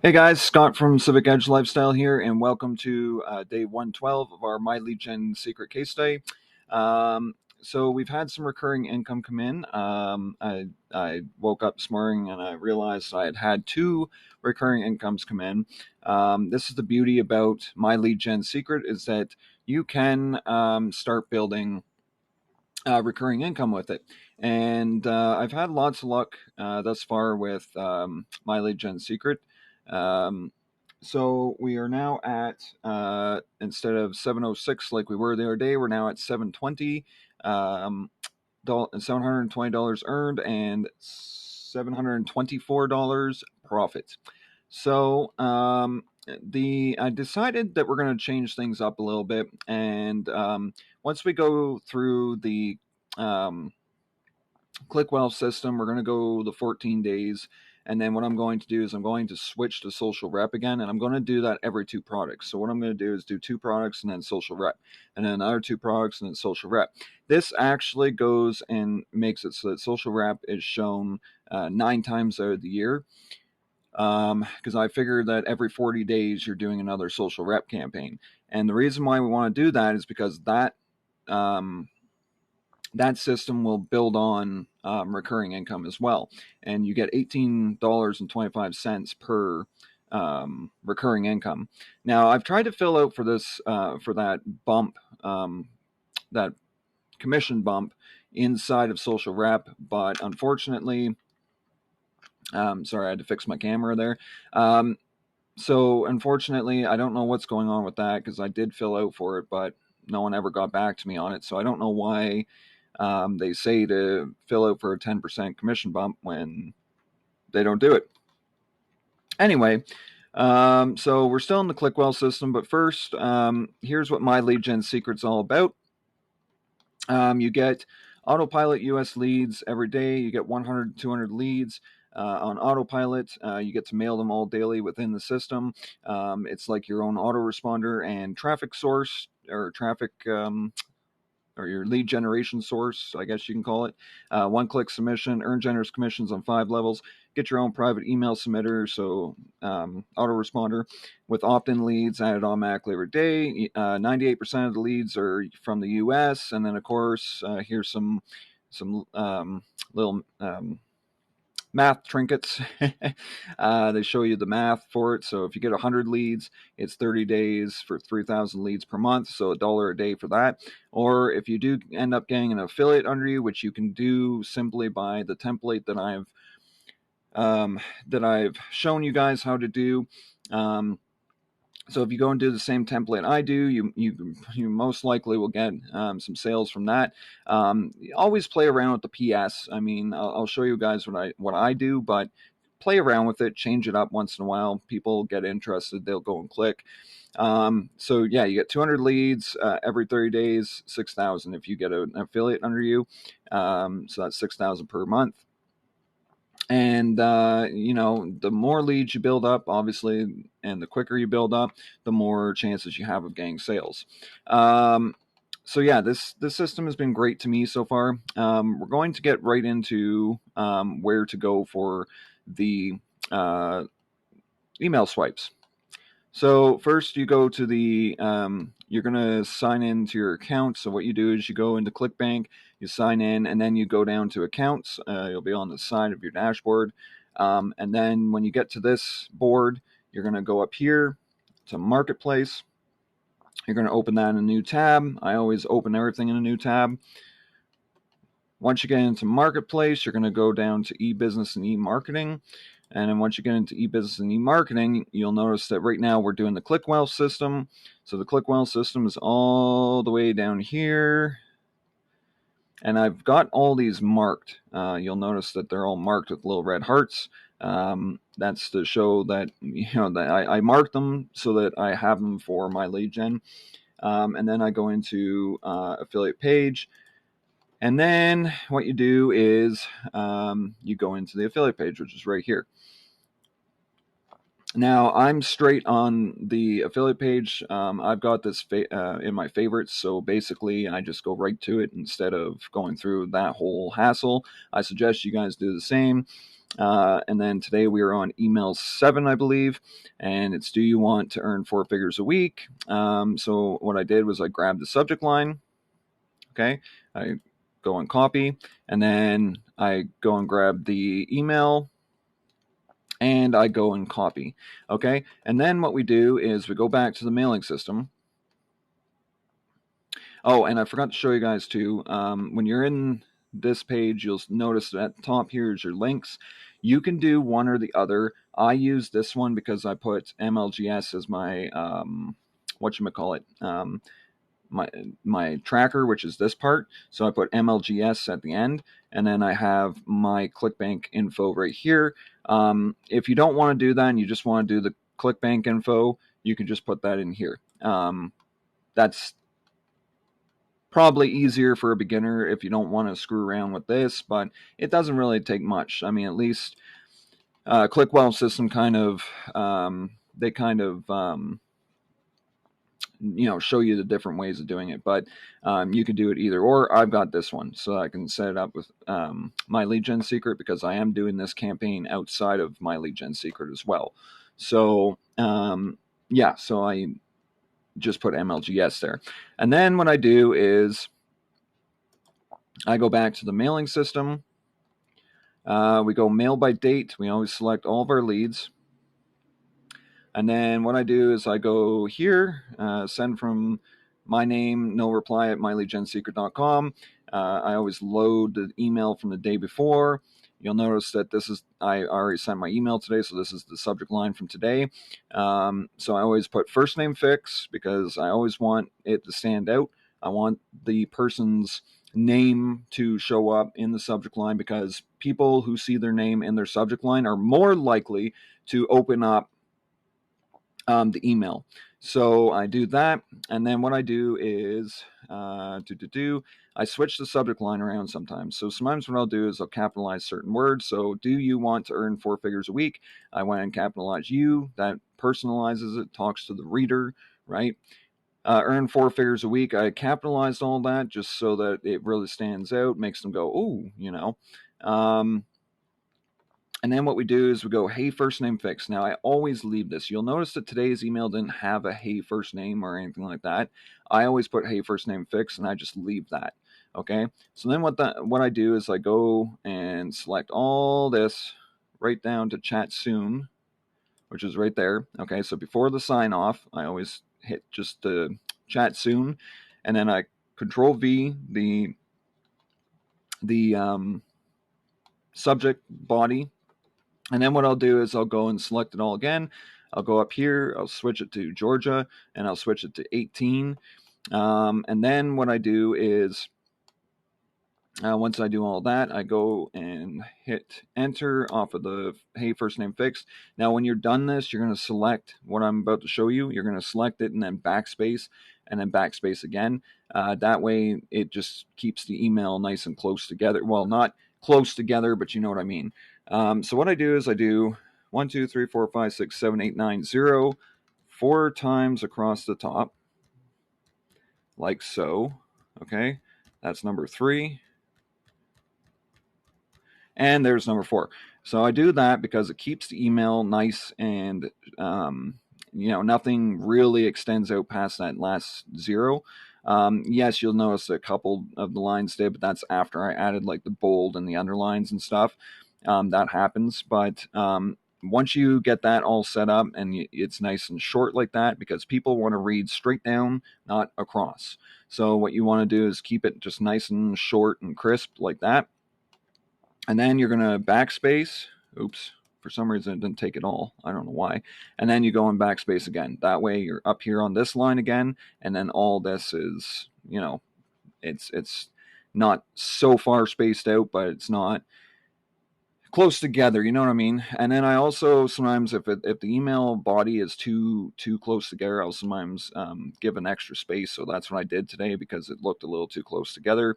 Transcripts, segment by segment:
Hey guys, Scott from Civic Edge Lifestyle here, and welcome to day 112 of our My Lead Gen Secret Case Study. So we've had some recurring income come in. I woke up this morning and I realized I had two recurring incomes come in. This is the beauty about My Lead Gen Secret, is that you can start building recurring income with it. And I've had lots of luck thus far with My Lead Gen Secret. Um, so we are now at instead of 706 like we were the other day, we're now at 720. $720 earned and $724 profit. So I decided that we're going to change things up a little bit, and once we go through the um, ClickWell system, we're going to go the 14 days. And then what I'm going to do is I'm going to switch to social rep again, and I'm going to do that every two products. So what I'm going to do is do two products and then social rep, and then another two products and then social rep. This actually goes and makes it so that social rep is shown 9 times out of the year, because I figured that every 40 days you're doing another social rep campaign. And the reason why we want to do that is because um, that system will build on recurring income as well. And you get $18.25 per recurring income. Now, I've tried to fill out for this, for that bump, that commission bump inside of social rep, but unfortunately, sorry, I had to fix my camera there. So unfortunately, I don't know what's going on with that, because I did fill out for it, but no one ever got back to me on it. So I don't know why they say to fill out for a 10% commission bump when they don't do it. Anyway, so we're still in the ClickWell system, but first, here's what My Lead Gen Secret's all about. You get autopilot US leads every day. You get 100 to 200 leads on autopilot. You get to mail them all daily within the system. It's like your own autoresponder and traffic source, or traffic or your lead generation source, I guess you can call it. One-click submission, earn generous commissions on 5 levels, get your own private email submitter, so autoresponder with opt-in leads added automatically every day. 98% of the leads are from the U.S., and then of course here's some little math trinkets. They show you the math for it. So if you get 100 leads, it's 30 days for 3,000 leads per month, so $1 a day for that. Or if you do end up getting an affiliate under you, which you can do simply by the template that I've shown you guys how to do. So if you go and do the same template I do, you most likely will get some sales from that. Always play around with the PS. I mean, I'll show you guys what I do, but play around with it, change it up once in a while. People get interested, they'll go and click. So yeah, you get 200 leads every 30 days, 6,000 if you get an affiliate under you. So that's 6,000 per month. And the more leads you build up, obviously, and the quicker you build up, the more chances you have of getting sales. So yeah, this system has been great to me so far. We're going to get right into where to go for the email swipes. So first, you go to you're going to sign into your account. So what you do is you go into ClickBank, you sign in, and then you go down to accounts. You'll be on the side of your dashboard. And then when you get to this board, you're going to go up here to Marketplace. You're going to open that in a new tab. I always open everything in a new tab. Once you get into Marketplace, you're going to go down to e-business and e-marketing. And then once you get into e-business and e-marketing, you'll notice that right now we're doing the ClickWell system. So the ClickWell system is all the way down here. And I've got all these marked. You'll notice that they're all marked with little red hearts. That's to show that, that I marked them so that I have them for my lead gen. And then I go into affiliate page. And then what you do is you go into the affiliate page, which is right here. Now, I'm straight on the affiliate page. I've got this in my favorites, so basically I just go right to it instead of going through that whole hassle. I suggest you guys do the same. And then today we are on email 7, I believe, and it's, do you want to earn 4 figures a week? So what I did was I grabbed the subject line. Okay, I go and copy, and then I go and grab the email, and I go and copy. Okay, and then what we do is we go back to the mailing system. Oh, and I forgot to show you guys too, when you're in this page, you'll notice that at the top here is your links. You can do one or the other. I use this one because I put MLGS as my whatchamacallit, my tracker, which is this part. So I put MLGS at the end, and then I have my ClickBank info right here. If you don't want to do that and you just want to do the ClickBank info, you can just put that in here. That's probably easier for a beginner if you don't want to screw around with this, but it doesn't really take much. I mean, at least ClickWell system kind of, they kind of, show you the different ways of doing it, but you can do it either or. I've got this one, so I can set it up with my lead gen secret, because I am doing this campaign outside of my lead gen secret as well. So yeah, so I just put MLGS there. And then what I do is I go back to the mailing system. We go mail by date. We always select all of our leads. And then what I do is I go here, send from my name, no reply at myleadgensecret.com. I always load the email from the day before. You'll notice that this is, I already sent my email today, so this is the subject line from today. So I always put first name fix, because I always want it to stand out. I want the person's name to show up in the subject line, because people who see their name in their subject line are more likely to open up the email. So I do that, and then what I do is I switch the subject line around sometimes. So sometimes what I'll do is I'll capitalize certain words. So, do you want to earn 4 figures a week? I went and capitalize you. That personalizes it, talks to the reader, right? Earn 4 figures a week. I capitalized all that just so that it really stands out, makes them go, oh. And then what we do is we go, hey, first name fix. Now, I always leave this. You'll notice that today's email didn't have a hey, first name or anything like that. I always put hey, first name fix, and I just leave that. Okay. So then what I do is I go and select all this right down to chat soon, which is right there. Okay. So before the sign off, I always hit just chat soon, and then I Control V the subject body. And then what I'll do is I'll go and select it all again. I'll go up here, I'll switch it to Georgia, and I'll switch it to 18. And then what I do is, once I do all that, I go and hit enter off of the hey, first name fixed. Now, when you're done this, you're going to select what I'm about to show you. You're going to select it and then backspace, and then backspace again. That way, it just keeps the email nice and close together. Well, not close together, but you know what I mean. So what I do is I do 1, 2, 3, 4, 5, 6, 7, 8, 9, 0, 4 times across the top, like so. Okay, that's number 3. And there's number 4. So I do that because it keeps the email nice and, nothing really extends out past that last 0. Yes, you'll notice a couple of the lines did, but that's after I added like the bold and the underlines and stuff. That happens. But once you get that all set up and it's nice and short like that, because people want to read straight down, not across. So what you want to do is keep it just nice and short and crisp like that. And then you're going to backspace. Oops, for some reason it didn't take it all. I don't know why. And then you go in backspace again. That way you're up here on this line again. And then all this is, it's not so far spaced out, but it's not close together, you know what I mean? And then I also sometimes, if the email body is too close together, I'll sometimes give an extra space. So that's what I did today, because it looked a little too close together.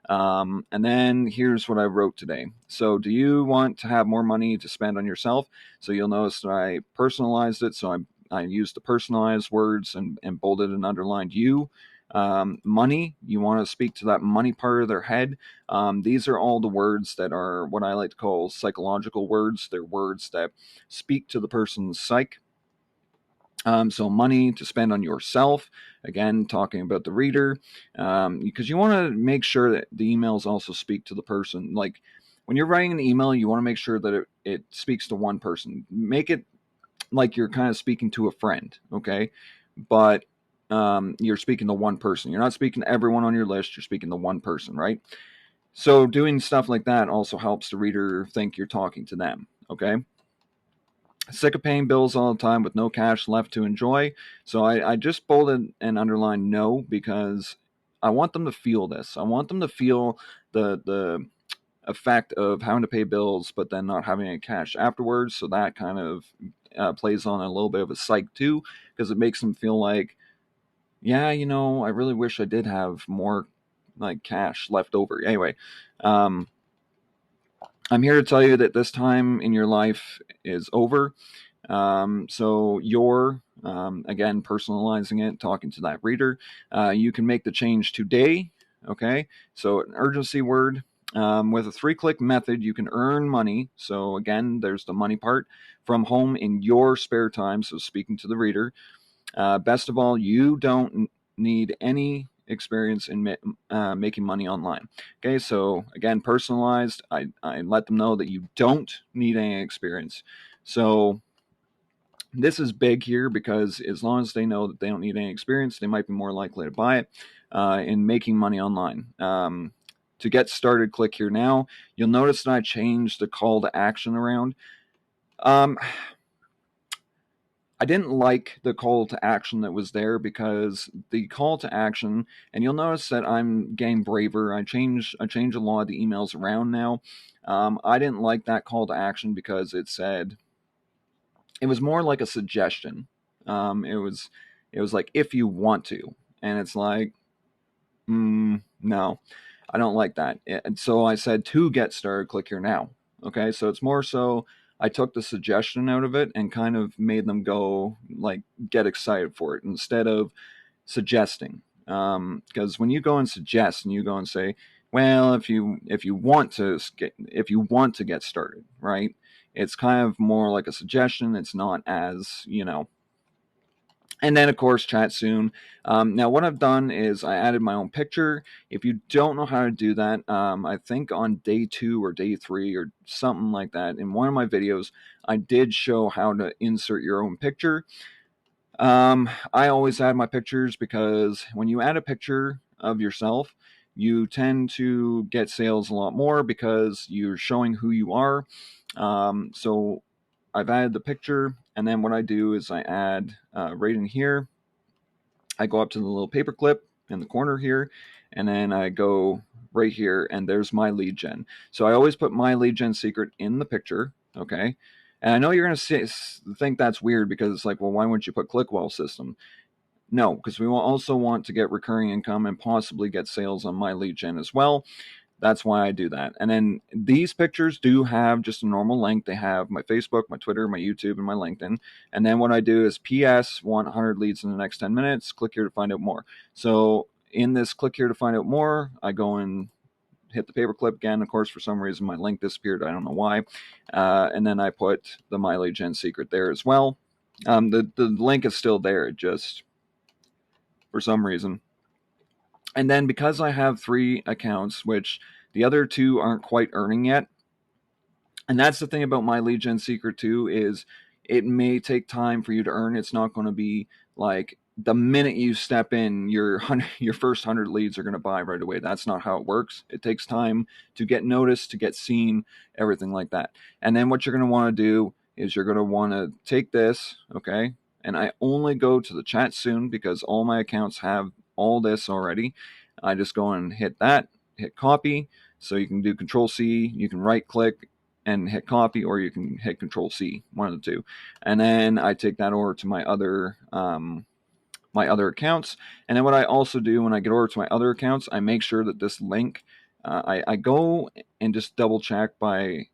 And then here's what I wrote today. So, do you want to have more money to spend on yourself? So you'll notice that I personalized it. So I used the personalized words and bolded and underlined you. Money, you want to speak to that money part of their head. These are all the words that are what I like to call psychological words. They're words that speak to the person's psyche. So money to spend on yourself, again, talking about the reader, because you want to make sure that the emails also speak to the person. Like when you're writing an email, you want to make sure that it speaks to one person. Make it like you're kind of speaking to a friend, okay? But you're speaking to one person. You're not speaking to everyone on your list. You're speaking to one person, right? So doing stuff like that also helps the reader think you're talking to them, okay? Sick of paying bills all the time with no cash left to enjoy. So I just bolded and underlined no, because I want them to feel this. I want them to feel the effect of having to pay bills but then not having any cash afterwards. So that kind of plays on a little bit of a psych too, because it makes them feel like, yeah, I really wish I did have more like cash left over. Anyway, um, I'm here to tell you that this time in your life is over. So you're, again, personalizing it, talking to that reader. You can make the change today. Okay. So an urgency word. With a 3-click method, you can earn money. So again, there's the money part from home in your spare time. So speaking to the reader. Best of all, you don't need any experience in making money online. Okay, so again, personalized. I let them know that you don't need any experience. So this is big here, because as long as they know that they don't need any experience, they might be more likely to buy it in making money online. To get started, click here now. You'll notice that I changed the call to action around. I didn't like the call to action that was there, because the call to action, and you'll notice that I'm getting braver. I change a lot of the emails around now. I didn't like that call to action because it was more like a suggestion. It was like, if you want to, and it's like, no, I don't like that. And so I said, to get started, click here now. Okay, so it's more so I took the suggestion out of it and kind of made them go, like, get excited for it instead of suggesting. Because when you go and suggest and you go and say, well, if you want to get started, right? It's kind of more like a suggestion. It's not as, and then, of course, chat soon. Now, what I've done is I added my own picture. If you don't know how to do that, I think on day 2 or day 3 or something like that, in one of my videos, I did show how to insert your own picture. I always add my pictures, because when you add a picture of yourself, you tend to get sales a lot more because you're showing who you are. So I've added the picture, and then what I do is I add right in here, I go up to the little paper clip in the corner here, and then I go right here, and there's my lead gen. So I always put my lead gen secret in the picture, okay? And I know you're going to think that's weird, because it's like, well, why wouldn't you put ClickWell system? No, because we will also want to get recurring income and possibly get sales on my lead gen as well. That's why I do that. And then these pictures do have just a normal link. They have my Facebook, my Twitter, my YouTube, and my LinkedIn. And then what I do is PS, 100 leads in the next 10 minutes. Click here to find out more. So in this click here to find out more, I go and hit the paperclip again. Of course, for some reason, my link disappeared. I don't know why. And then I put the My Lead Gen secret there as well. The link is still there. It just, for some reason. And then because I have 3 accounts, which the other 2 aren't quite earning yet, and that's the thing about My Lead Gen secret too, is it may take time for you to earn. It's not going to be like the minute you step in, your first 100 leads are going to buy right away. That's not how it works. It takes time to get noticed, to get seen, everything like that. And then what you're going to want to do is you're going to want to take this, okay? And I only go to the chat soon because all my accounts have all this already. I just go and hit that, hit copy. So you can do Control C, you can right click and hit copy, or you can hit Control C, one of the two. And then I take that over to my other accounts. And then what I also do when I get over to my other accounts, I make sure that this link, I go and just double check by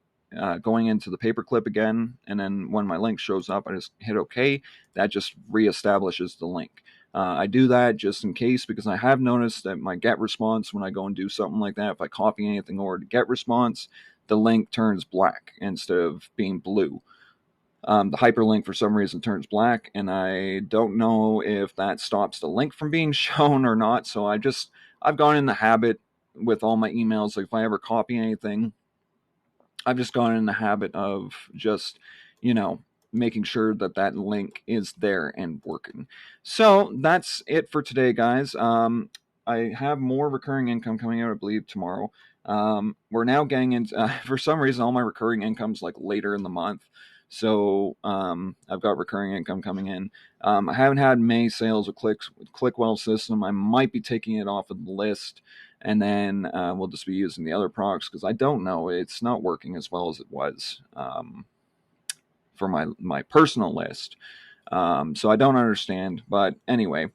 going into the paperclip again. And then when my link shows up, I just hit OK. That just reestablishes the link. I do that just in case, because I have noticed that my get response, when I go and do something like that, if I copy anything over to get response, the link turns black instead of being blue. The hyperlink for some reason turns black, and I don't know if that stops the link from being shown or not. So I've gone in the habit with all my emails, like if I ever copy anything, I've just gone in the habit of just, you know, making sure that that link is there and working. So that's it for today, guys. I have more recurring income coming out, I believe, tomorrow. We're now getting into, for some reason, all my recurring income's like later in the month. So I've got recurring income coming in. I haven't had May sales with Clickwell system. I might be taking it off of the list, and then we'll just be using the other products, because I don't know, it's not working as well as it was for my personal list. So I don't understand, but anyway.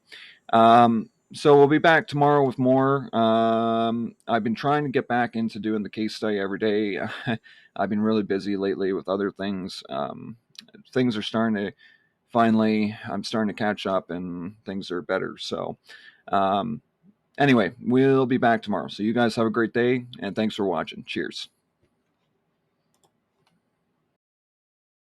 So we'll be back tomorrow with more. I've been trying to get back into doing the case study every day. I've been really busy lately with other things. Things are starting to finally, I'm starting to catch up, and things are better. So anyway, we'll be back tomorrow. So you guys have a great day, and thanks for watching. Cheers.